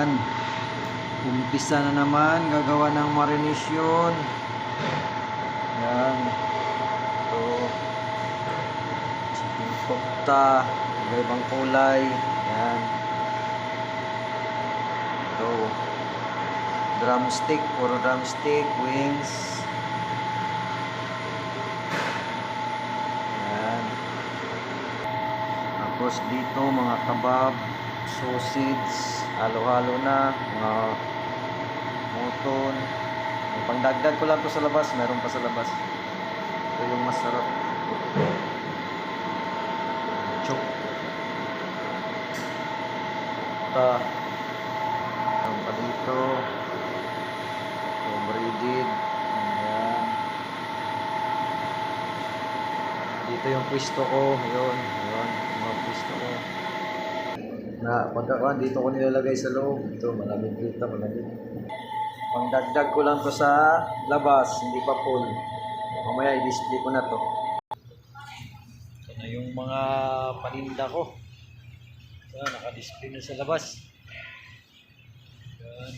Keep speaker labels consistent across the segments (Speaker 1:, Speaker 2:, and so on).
Speaker 1: Yan. Umpisa na naman. Gagawa ng marination. Yan. Ito. Chicken kokta. Iba-ibang kulay. Yan. Ito. Drumstick. Puro drumstick. Wings. Yan. Tapos dito mga kebab. Sausage. Halo-halo na. Mga muton. Pangdagdag ko lang to sa labas. Meron pa sa labas. Ito yung masarap. Chok. Ang pa dito. Breaded. Ayan. Dito yung pwesto ko. Yun. Yun. Mga pwesto ko. Pagkakuan dito ko nilalagay sa loob. Ito. Malamig dito. Malamig. Pangdagdag ko lang to sa labas. Hindi pa full. Mamaya i-display ko na to. Ito na yung mga paninda ko. Ito, naka-display na sa labas. Yan.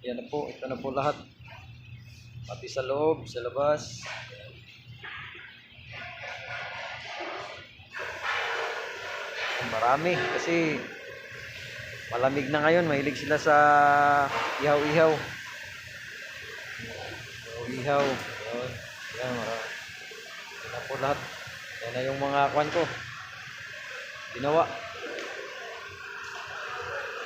Speaker 1: Yan na po. Ito na po lahat. Pati sa loob, sa labas. Marami kasi malamig na ngayon, mahilig sila sa ihaw-ihaw. Ihaw. Yan. Yan, marami. Yan na po lahat. Yan na yung mga kwan ko. Ginawa.